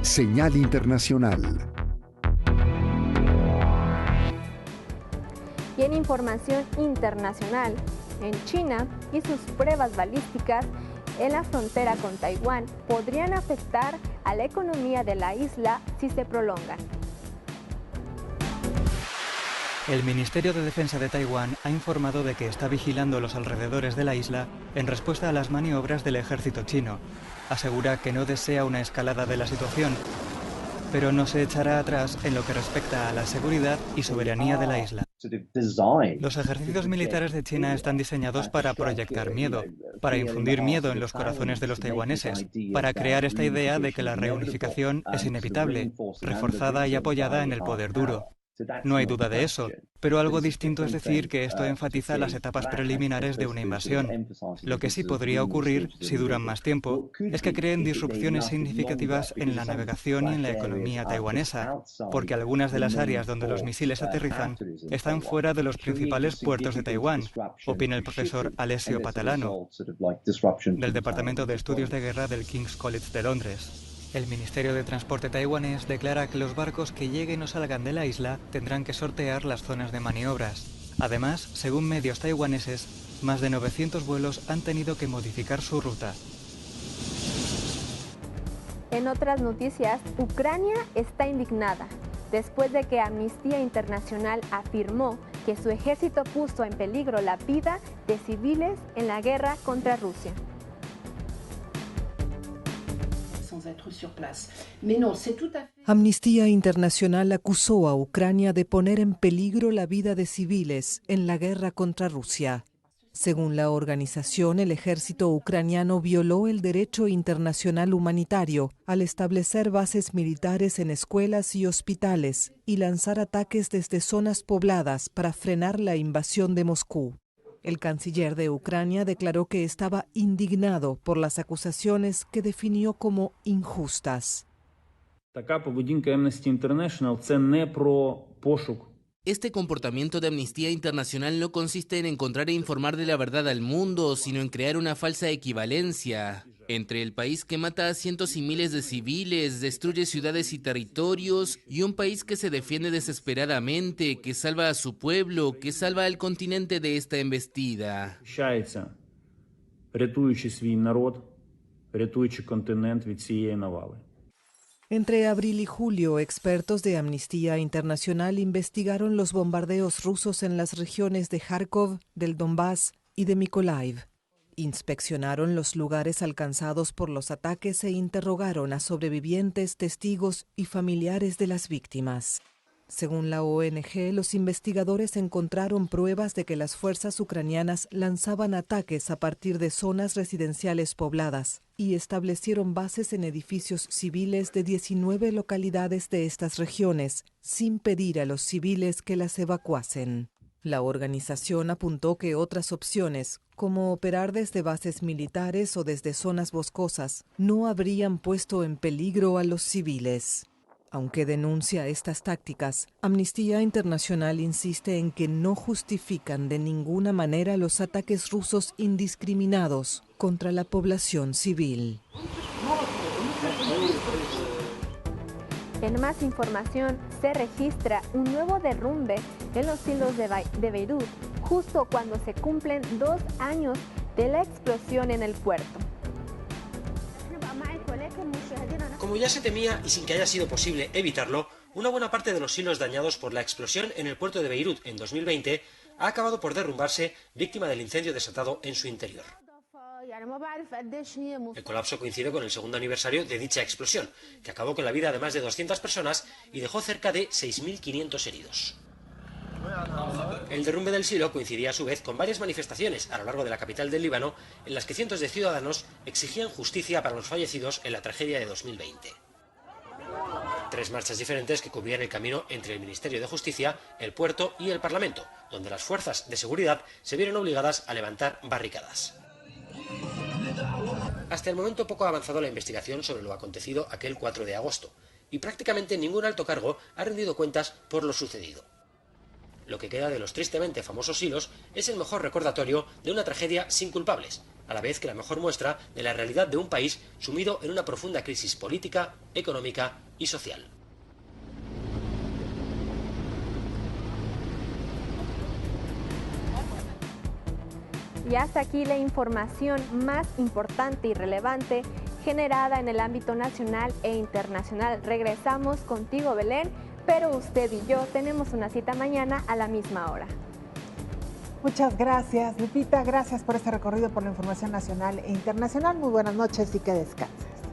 Señal Internacional. Y en información internacional, en China y sus pruebas balísticas en la frontera con Taiwán podrían afectar a la economía de la isla si se prolongan. El Ministerio de Defensa de Taiwán ha informado de que está vigilando los alrededores de la isla en respuesta a las maniobras del ejército chino. Asegura que no desea una escalada de la situación, pero no se echará atrás en lo que respecta a la seguridad y soberanía de la isla. Los ejercicios militares de China están diseñados para proyectar miedo, para infundir miedo en los corazones de los taiwaneses, para crear esta idea de que la reunificación es inevitable, reforzada y apoyada en el poder duro. No hay duda de eso, pero algo distinto es decir que esto enfatiza las etapas preliminares de una invasión. Lo que sí podría ocurrir, si duran más tiempo, es que creen disrupciones significativas en la navegación y en la economía taiwanesa, porque algunas de las áreas donde los misiles aterrizan están fuera de los principales puertos de Taiwán, opina el profesor Alessio Patalano, del Departamento de Estudios de Guerra del King's College de Londres. El Ministerio de Transporte taiwanés declara que los barcos que lleguen o salgan de la isla tendrán que sortear las zonas de maniobras. Además, según medios taiwaneses, más de 900 vuelos han tenido que modificar su ruta. En otras noticias, Ucrania está indignada después de que Amnistía Internacional afirmó que su ejército puso en peligro la vida de civiles en la guerra contra Rusia. Amnistía Internacional acusó a Ucrania de poner en peligro la vida de civiles en la guerra contra Rusia. Según la organización, el ejército ucraniano violó el derecho internacional humanitario al establecer bases militares en escuelas y hospitales y lanzar ataques desde zonas pobladas para frenar la invasión de Moscú. El canciller de Ucrania declaró que estaba indignado por las acusaciones que definió como injustas. Este comportamiento de Amnistía Internacional no consiste en encontrar e informar de la verdad al mundo, sino en crear una falsa equivalencia entre el país que mata a cientos y miles de civiles, destruye ciudades y territorios, y un país que se defiende desesperadamente, que salva a su pueblo, que salva al continente de esta embestida. Entre abril y julio, expertos de Amnistía Internacional investigaron los bombardeos rusos en las regiones de Kharkov, del Donbass y de Mykolaiv. Inspeccionaron los lugares alcanzados por los ataques e interrogaron a sobrevivientes, testigos y familiares de las víctimas. Según la ONG, los investigadores encontraron pruebas de que las fuerzas ucranianas lanzaban ataques a partir de zonas residenciales pobladas y establecieron bases en edificios civiles de 19 localidades de estas regiones, sin pedir a los civiles que las evacuasen. La organización apuntó que otras opciones, como operar desde bases militares o desde zonas boscosas, no habrían puesto en peligro a los civiles. Aunque denuncia estas tácticas, Amnistía Internacional insiste en que no justifican de ninguna manera los ataques rusos indiscriminados contra la población civil. En más información, se registra un nuevo derrumbe en los hilos de Beirut, justo cuando se cumplen 2 años de la explosión en el puerto. Como ya se temía y sin que haya sido posible evitarlo, una buena parte de los hilos dañados por la explosión en el puerto de Beirut en 2020 ha acabado por derrumbarse, víctima del incendio desatado en su interior. El colapso coincide con el segundo aniversario de dicha explosión, que acabó con la vida de más de 200 personas y dejó cerca de 6.500 heridos. El derrumbe del silo coincidía a su vez con varias manifestaciones a lo largo de la capital del Líbano, en las que cientos de ciudadanos exigían justicia para los fallecidos en la tragedia de 2020. 3 marchas diferentes que cubrían el camino entre el Ministerio de Justicia, el puerto y el Parlamento, donde las fuerzas de seguridad se vieron obligadas a levantar barricadas. Hasta el momento poco ha avanzado la investigación sobre lo acontecido aquel 4 de agosto, y prácticamente ningún alto cargo ha rendido cuentas por lo sucedido. Lo que queda de los tristemente famosos hilos es el mejor recordatorio de una tragedia sin culpables, a la vez que la mejor muestra de la realidad de un país sumido en una profunda crisis política, económica y social. Y hasta aquí la información más importante y relevante generada en el ámbito nacional e internacional. Regresamos contigo, Belén, pero usted y yo tenemos una cita mañana a la misma hora. Muchas gracias, Lupita. Gracias por este recorrido por la información nacional e internacional. Muy buenas noches y que descansen.